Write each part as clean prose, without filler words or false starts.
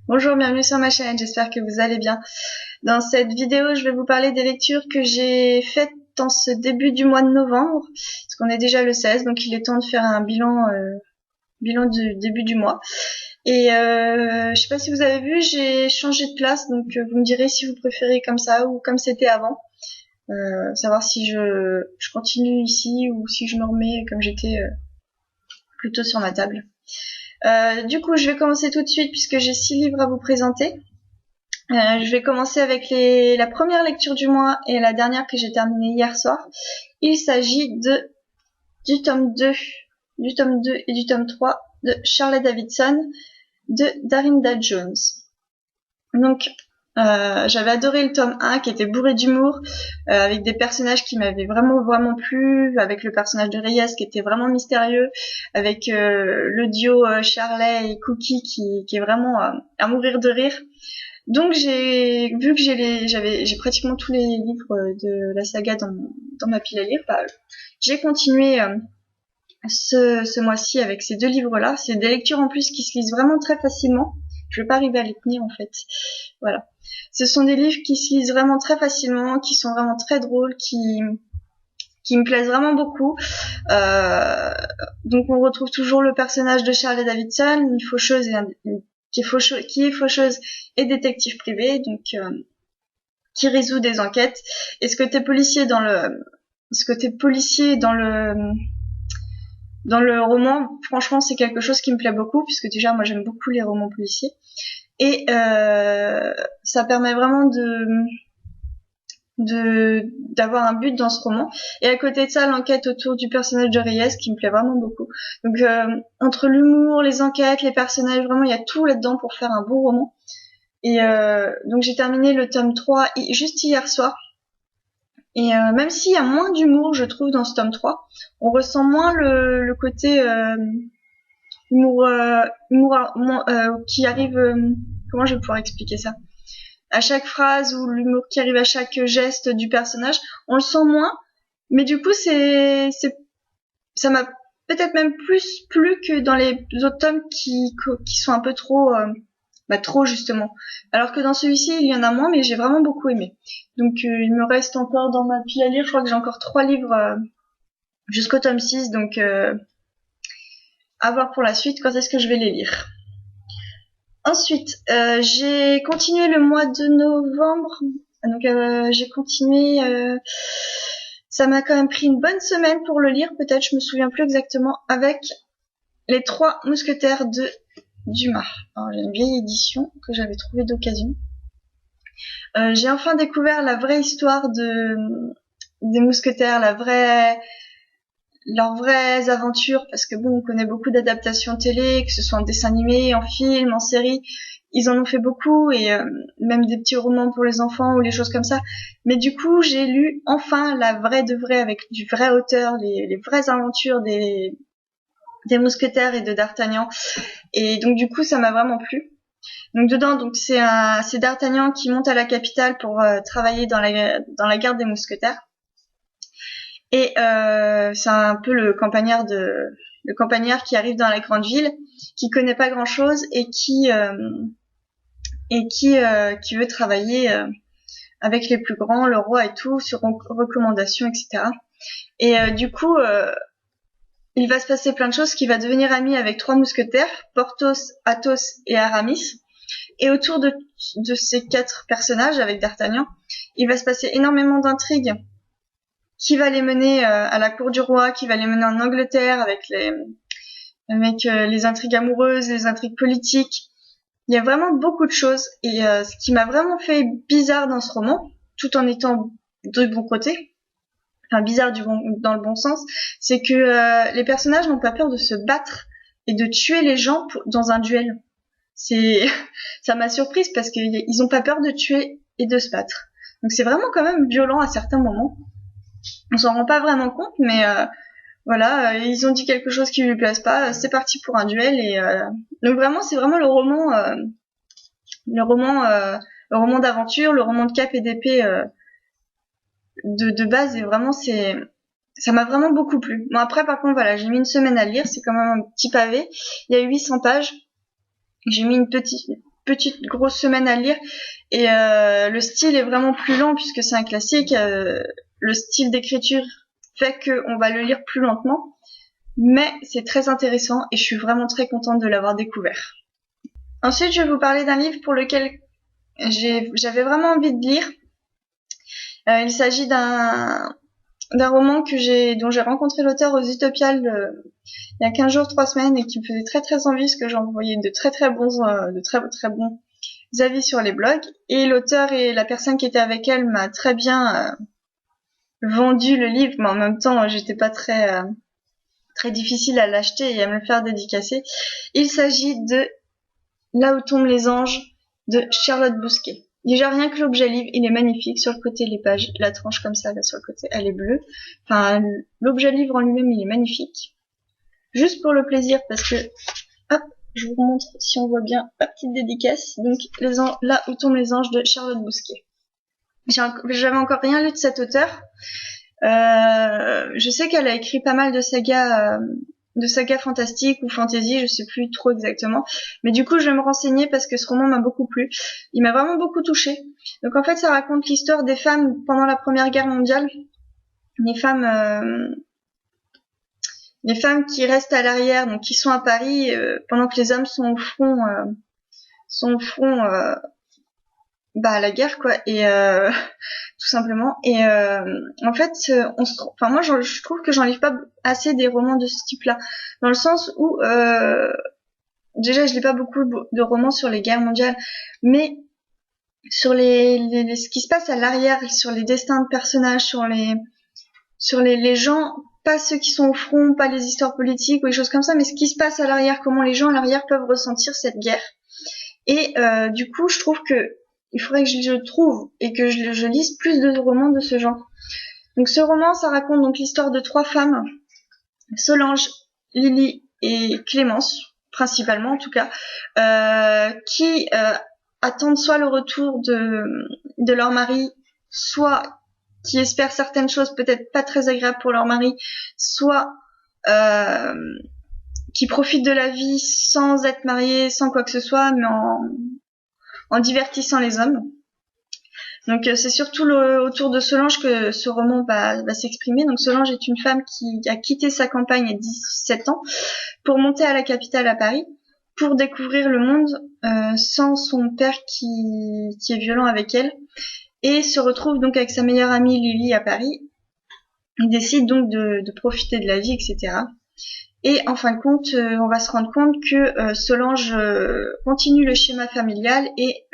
Bonjour, bienvenue sur ma chaîne, j'espère que vous allez bien. Dans cette vidéo, je vais vous parler des lectures que j'ai faites dans ce début du mois de novembre, parce qu'on est déjà le 16, donc il est temps de faire un bilan du début du mois. Et je sais pas si vous avez vu, j'ai changé de place, donc vous me direz si vous préférez comme ça ou comme c'était avant. Savoir si je continue ici ou si je me remets comme j'étais plutôt sur ma table. Du coup, je vais commencer tout de suite puisque j'ai 6 livres à vous présenter. Je vais commencer avec la première lecture du mois et la dernière que j'ai terminée hier soir. Il s'agit du tome 2 et du tome 3 de Charlotte Davidson de Darynda Jones. Donc, j'avais adoré le tome 1 qui était bourré d'humour, avec des personnages qui m'avaient vraiment plu, avec le personnage de Reyes qui était vraiment mystérieux, avec le duo Charlie et Cookie qui est vraiment à mourir de rire. Donc j'ai pratiquement tous les livres de la saga dans ma pile à lire, j'ai continué ce mois-ci avec ces 2 livres-là. C'est des lectures en plus qui se lisent vraiment très facilement. Je vais pas arriver à les tenir en fait. Voilà. Ce sont des livres qui se lisent vraiment très facilement, qui sont vraiment très drôles, qui me plaisent vraiment beaucoup. Donc on retrouve toujours le personnage de Charlotte Davidson, une faucheuse qui est faucheuse et détective privé, donc qui résout des enquêtes. Et ce côté policier dans le roman, franchement, c'est quelque chose qui me plaît beaucoup, puisque déjà moi j'aime beaucoup les romans policiers. Et ça permet vraiment d'avoir un but dans ce roman. Et à côté de ça, l'enquête autour du personnage de Reyes qui me plaît vraiment beaucoup. Donc entre l'humour, les enquêtes, les personnages, vraiment il y a tout là-dedans pour faire un bon roman. Et donc j'ai terminé le tome 3 juste hier soir. Et même s'il y a moins d'humour, je trouve, dans ce tome 3, on ressent moins le côté humour qui arrive... comment je vais pouvoir expliquer ça ? À chaque phrase ou l'humour qui arrive à chaque geste du personnage, on le sent moins, mais du coup ça m'a peut-être même plus plu que dans les autres tomes qui sont un peu trop justement. Alors que dans celui-ci, il y en a moins, mais j'ai vraiment beaucoup aimé. Donc il me reste encore dans ma pile à lire, je crois que j'ai encore 3 livres jusqu'au tome 6, donc à voir pour la suite quand est-ce que je vais les lire. Ensuite, j'ai continué le mois de novembre. Donc j'ai continué. Ça m'a quand même pris une bonne semaine pour le lire, peut-être, je me souviens plus exactement, avec Les 3 mousquetaires de Dumas. Alors, j'ai une vieille édition que j'avais trouvée d'occasion. J'ai enfin découvert la vraie histoire des mousquetaires, leurs vraies aventures, parce que bon, on connaît beaucoup d'adaptations télé, que ce soit en dessin animé, en film, en série, ils en ont fait beaucoup, et même des petits romans pour les enfants ou les choses comme ça. Mais du coup, j'ai lu enfin la vraie de vraie, avec du vrai auteur, les vraies aventures des mousquetaires et de D'Artagnan. Et donc du coup, ça m'a vraiment plu. Donc dedans, c'est D'Artagnan qui monte à la capitale pour travailler dans la garde des mousquetaires. Et c'est un peu le campagnard qui arrive dans la grande ville, qui connaît pas grand chose et qui veut travailler avec les plus grands, le roi et tout, sur recommandation, etc. Et du coup, il va se passer plein de choses, qu'il va devenir ami avec 3 mousquetaires, Porthos, Athos et Aramis. Et autour de ces 4 personnages, avec D'Artagnan, il va se passer énormément d'intrigues qui va les mener à la cour du roi, qui va les mener en Angleterre avec les intrigues amoureuses, les intrigues politiques. Il y a vraiment beaucoup de choses. Et ce qui m'a vraiment fait bizarre dans ce roman, tout en étant de bon côté, enfin bizarre dans le bon sens, c'est que les personnages n'ont pas peur de se battre et de tuer les gens dans un duel. Ça m'a surprise parce qu'ils n'ont pas peur de tuer et de se battre. Donc c'est vraiment quand même violent à certains moments. On s'en rend pas vraiment compte, mais voilà, ils ont dit quelque chose qui lui plaise pas, c'est parti pour un duel. Et donc vraiment, c'est vraiment le roman d'aventure, le roman de cap et d'épée de base. Et vraiment, ça m'a vraiment beaucoup plu. Bon, après, par contre, voilà, j'ai mis une semaine à lire, c'est quand même un petit pavé. Il y a 800 pages. J'ai mis une petite petite grosse semaine à le lire. Et le style est vraiment plus lent puisque c'est un classique. Le style d'écriture fait qu'on va le lire plus lentement. Mais c'est très intéressant et je suis vraiment très contente de l'avoir découvert. Ensuite, je vais vous parler d'un livre pour lequel j'avais vraiment envie de lire. Il s'agit d'un roman dont j'ai rencontré l'auteur aux Utopiales il y a 15 jours, 3 semaines et qui me faisait très très envie parce que j'en voyais de très bons avis sur les blogs. Et l'auteur et la personne qui était avec elle m'a très bien vendu le livre, mais en même temps, j'étais pas très difficile à l'acheter et à me le faire dédicacer. Il s'agit de Là où tombent les anges de Charlotte Bousquet. Déjà, rien que l'objet livre, il est magnifique. Sur le côté, les pages, la tranche comme ça, là, sur le côté, elle est bleue. Enfin, l'objet livre en lui-même, il est magnifique. Juste pour le plaisir, parce que, hop, je vous montre si on voit bien la petite dédicace. Donc, Là où tombent les anges de Charlotte Bousquet. J'avais encore rien lu de cet auteur. Je sais qu'elle a écrit pas mal de sagas fantastiques ou fantasy, je sais plus trop exactement. Mais du coup, je vais me renseigner parce que ce roman m'a beaucoup plu. Il m'a vraiment beaucoup touchée. Donc en fait, ça raconte l'histoire des femmes pendant la Première Guerre mondiale. Les femmes qui restent à l'arrière, donc qui sont à Paris pendant que les hommes sont au front à la guerre quoi et tout simplement et en fait moi je trouve que j'en lis pas assez des romans de ce type-là dans le sens où déjà je lis pas beaucoup de romans sur les guerres mondiales mais sur ce qui se passe à l'arrière, sur les destins de personnages, sur les gens, pas ceux qui sont au front, pas les histoires politiques ou des choses comme ça, mais ce qui se passe à l'arrière, comment les gens à l'arrière peuvent ressentir cette guerre. Et du coup, je trouve que il faudrait que je trouve et que je lise plus de romans de ce genre. Donc ce roman, ça raconte donc l'histoire de 3 femmes, Solange, Lily et Clémence, principalement en tout cas, qui attendent soit le retour de leur mari, soit qui espèrent certaines choses peut-être pas très agréables pour leur mari, soit qui profitent de la vie sans être mariées, sans quoi que ce soit, mais en divertissant les hommes. Donc c'est surtout autour de Solange que ce roman va s'exprimer. Donc Solange est une femme qui a quitté sa campagne à 17 ans pour monter à la capitale à Paris, pour découvrir le monde sans son père qui est violent avec elle, et se retrouve donc avec sa meilleure amie Lily à Paris. Il décide donc de profiter de la vie, etc. Et en fin de compte, on va se rendre compte que Solange continue le schéma familial et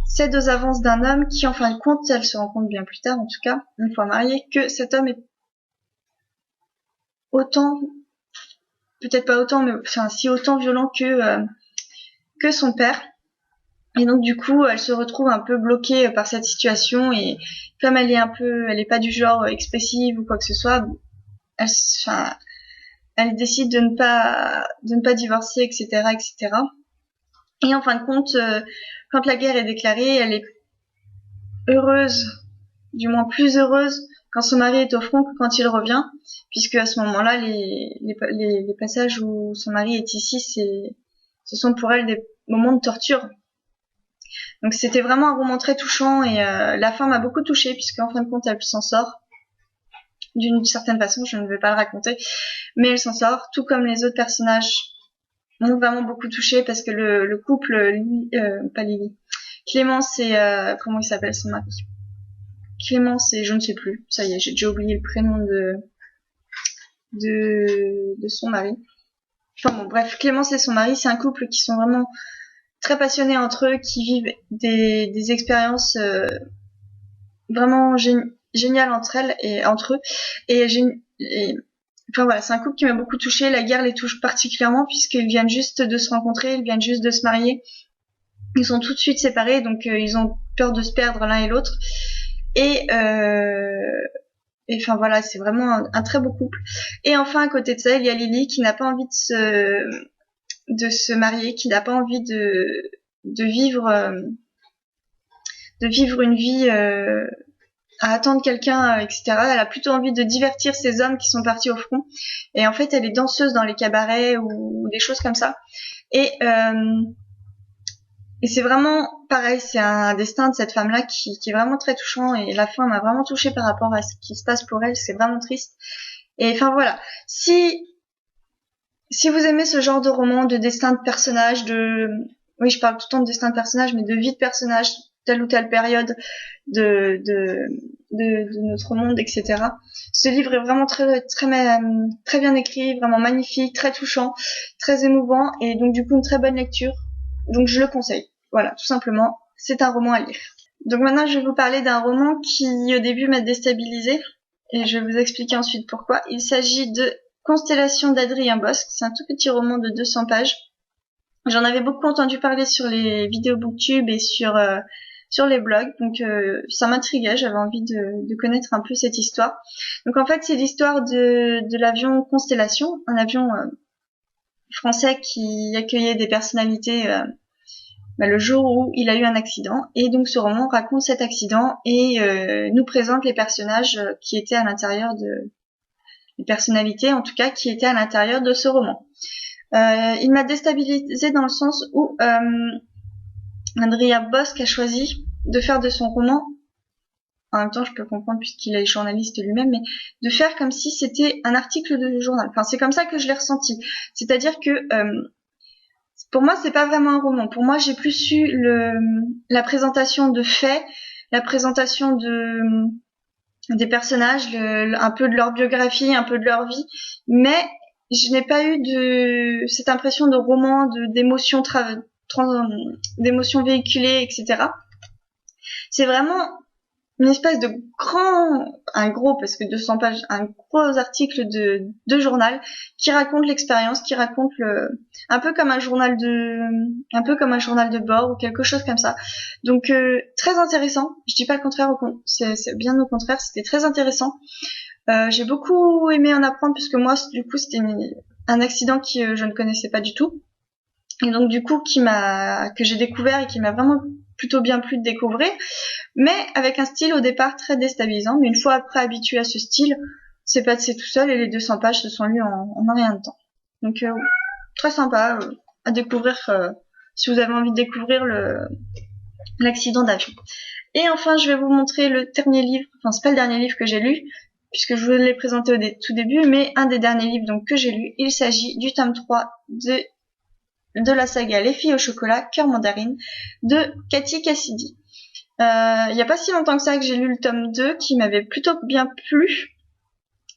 cède aux avances d'un homme qui, en fin de compte, elle se rend compte bien plus tard, en tout cas, une fois mariée, que cet homme est peut-être pas autant, mais enfin si autant violent que son père. Et donc du coup, elle se retrouve un peu bloquée par cette situation et comme elle est pas du genre expressive ou quoi que ce soit, elle décide de ne pas divorcer, etc., etc. Et en fin de compte, quand la guerre est déclarée, elle est heureuse, du moins plus heureuse quand son mari est au front que quand il revient, puisque à ce moment-là, les passages où son mari est ici, ce sont pour elle des moments de torture. Donc c'était vraiment un roman très touchant et la fin m'a beaucoup touchée puisqu'en fin de compte elle s'en sort d'une certaine façon, je ne vais pas le raconter, mais elle s'en sort, tout comme les autres personnages m'ont vraiment beaucoup touchée parce que le couple, pas Lily, Clémence et comment il s'appelle son mari, Clémence et je ne sais plus, ça y est, j'ai déjà oublié le prénom de son mari. Enfin bon, bref, Clémence et son mari, c'est un couple qui sont vraiment très passionnés entre eux, qui vivent des expériences vraiment géniales entre eux. Et enfin voilà, c'est un couple qui m'a beaucoup touchée. La guerre les touche particulièrement puisqu'ils viennent juste de se rencontrer, ils viennent juste de se marier. Ils sont tout de suite séparés, donc ils ont peur de se perdre l'un et l'autre. Et enfin voilà, c'est vraiment un très beau couple. Et enfin, à côté de ça, il y a Lily qui n'a pas envie de se marier, qui n'a pas envie de vivre une vie à attendre quelqu'un, etc. Elle a plutôt envie de divertir ces hommes qui sont partis au front. Et en fait, elle est danseuse dans les cabarets ou des choses comme ça. Et Et c'est vraiment pareil, c'est un destin de cette femme-là qui est vraiment très touchant, et la fin m'a vraiment touchée par rapport à ce qui se passe pour elle, c'est vraiment triste. Et enfin voilà, si vous aimez ce genre de roman, de destin de personnage, oui, je parle tout le temps de destin de personnage, mais de vie de personnage, telle ou telle période de notre monde, etc. Ce livre est vraiment très bien écrit, vraiment magnifique, très touchant, très émouvant, et donc du coup une très bonne lecture. Donc je le conseille. Voilà, tout simplement, c'est un roman à lire. Donc maintenant, je vais vous parler d'un roman qui au début m'a déstabilisée, et je vais vous expliquer ensuite pourquoi. Il s'agit de Constellation d'Adrien Bosc. C'est un tout petit roman de 200 pages. J'en avais beaucoup entendu parler sur les vidéos BookTube et sur les blogs, donc ça m'intriguait, j'avais envie de connaître un peu cette histoire. Donc en fait, c'est l'histoire de l'avion Constellation, un avion français qui accueillait des personnalités le jour où il a eu un accident. Et donc ce roman raconte cet accident et nous présente les personnages qui étaient à l'intérieur les personnalités en tout cas qui étaient à l'intérieur de ce roman. Il m'a déstabilisée dans le sens où Adrien Bosc a choisi de faire de son roman, en même temps je peux comprendre puisqu'il est journaliste lui-même, mais de faire comme si c'était un article de journal. Enfin, c'est comme ça que je l'ai ressenti. C'est-à-dire que pour moi, c'est pas vraiment un roman. Pour moi, j'ai plus eu la présentation de faits, la présentation des personnages, un peu de leur biographie, un peu de leur vie, mais je n'ai pas eu cette impression de roman, d'émotions véhiculées, etc. C'est vraiment une espèce de parce que 200 pages, un gros article de journal qui raconte l'expérience, qui raconte un peu comme un journal de bord ou quelque chose comme ça. Donc très intéressant. Je dis pas le contraire, c'est bien au contraire, c'était très intéressant. J'ai beaucoup aimé en apprendre puisque moi, du coup, c'était un accident que je ne connaissais pas du tout. Et donc du coup que j'ai découvert et qui m'a vraiment plutôt bien plu de découvrir, mais avec un style au départ très déstabilisant, mais une fois après habitué à ce style, c'est passé tout seul et les 200 pages se sont lues en rien de temps. Donc très sympa à découvrir si vous avez envie de découvrir l'accident d'avion. Et enfin, je vais vous montrer le dernier livre, enfin c'est pas le dernier livre que j'ai lu, puisque je vous l'ai présenté au tout début, mais un des derniers livres donc que j'ai lu. Il s'agit du tome 3 de la saga Les filles au chocolat, cœur mandarine, de Cathy Cassidy. Il y a pas si longtemps que ça que j'ai lu le tome 2, qui m'avait plutôt bien plu,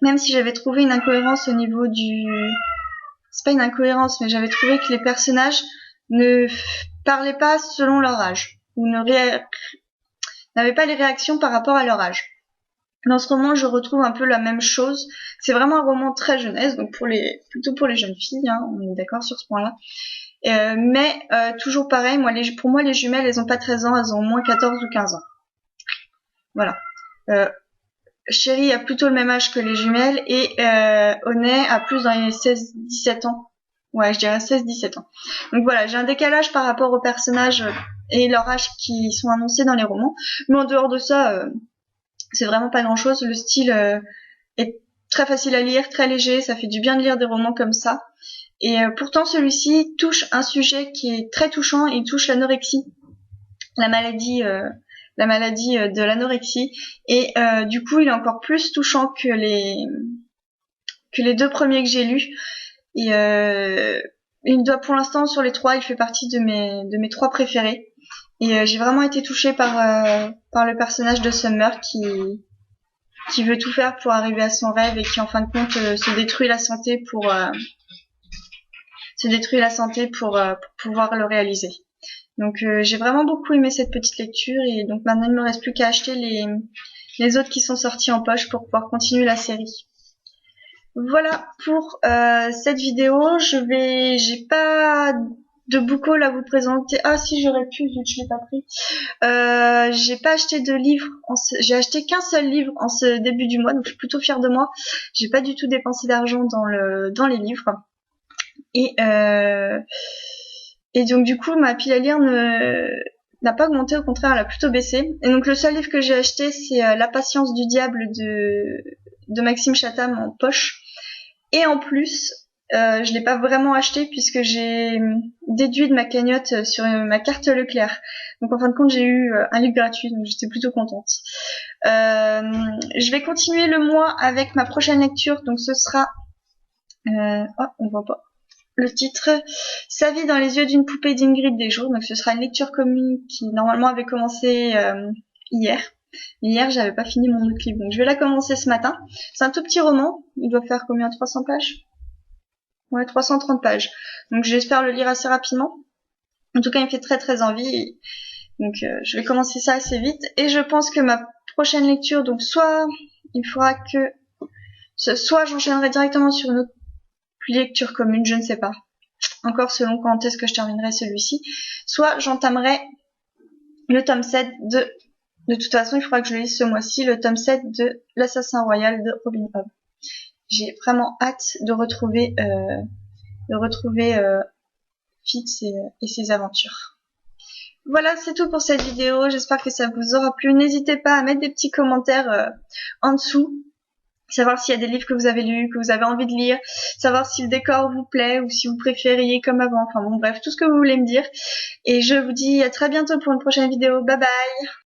même si j'avais trouvé une incohérence au niveau c'est pas une incohérence, mais j'avais trouvé que les personnages ne parlaient pas selon leur âge, ou n'avaient pas les réactions par rapport à leur âge. Dans ce roman, je retrouve un peu la même chose. C'est vraiment un roman très jeunesse, donc plutôt pour les jeunes filles, hein, on est d'accord sur ce point-là. Mais toujours pareil, pour moi, les jumelles, elles ont pas 13 ans, elles ont au moins 14 ou 15 ans. Voilà. Chérie a plutôt le même âge que les jumelles et Honey a plus dans les 16-17 ans. Ouais, je dirais 16-17 ans. Donc voilà, j'ai un décalage par rapport aux personnages et leur âge qui sont annoncés dans les romans. Mais en dehors de ça, c'est vraiment pas grand-chose. Le style est très facile à lire, très léger, ça fait du bien de lire des romans comme ça. Et pourtant, celui-ci touche un sujet qui est très touchant. Il touche l'anorexie, la maladie de l'anorexie. Et du coup, il est encore plus touchant que les 2 premiers que j'ai lus. Et il doit, pour l'instant, sur les 3, il fait partie de mes 3 préférés. Et j'ai vraiment été touchée par le personnage de Summer qui veut tout faire pour arriver à son rêve et qui, en fin de compte, se détruit la santé pour pouvoir le réaliser. Donc j'ai vraiment beaucoup aimé cette petite lecture et donc maintenant il ne me reste plus qu'à acheter les autres qui sont sortis en poche pour pouvoir continuer la série. Voilà pour cette vidéo. J'ai pas de book haul à vous présenter. Ah si, j'aurais pu, je l'ai pas pris. J'ai pas acheté de livre. J'ai acheté qu'un seul livre en ce début du mois, donc je suis plutôt fière de moi. J'ai pas du tout dépensé d'argent dans les livres. Et donc du coup ma pile à lire n'a pas augmenté, au contraire elle a plutôt baissé. Et donc le seul livre que j'ai acheté c'est La patience du diable de Maxime Chatham en poche. Et en plus Je l'ai pas vraiment acheté puisque j'ai déduit de ma cagnotte sur ma carte Leclerc. Donc en fin de compte, j'ai eu un livre gratuit, donc j'étais plutôt contente. Je vais continuer le mois avec ma prochaine lecture, donc ce sera... oh, on voit pas le titre, Sa vie dans les yeux d'une poupée d'Ingrid Desjours. Donc ce sera une lecture commune qui normalement avait commencé hier. Hier, j'avais pas fini mon autre livre, donc je vais la commencer ce matin. C'est un tout petit roman, il doit faire combien, 300 pages? Ouais, 330 pages. Donc j'espère le lire assez rapidement. En tout cas, il me fait très très envie. Donc je vais commencer ça assez vite. Et je pense que ma prochaine lecture, donc soit il faudra que... Soit j'enchaînerai directement sur une autre lecture commune, je ne sais pas. Encore selon quand est-ce que je terminerai celui-ci. Soit j'entamerai le tome 7 de... De toute façon, il faudra que je le lise ce mois-ci, le tome 7 de L'Assassin Royal de Robin Hobb. J'ai vraiment hâte de retrouver Fitz et ses aventures. Voilà, c'est tout pour cette vidéo. J'espère que ça vous aura plu. N'hésitez pas à mettre des petits commentaires en dessous. Savoir s'il y a des livres que vous avez lus, que vous avez envie de lire. Savoir si le décor vous plaît ou si vous préfériez comme avant. Enfin bon, bref, tout ce que vous voulez me dire. Et je vous dis à très bientôt pour une prochaine vidéo. Bye bye!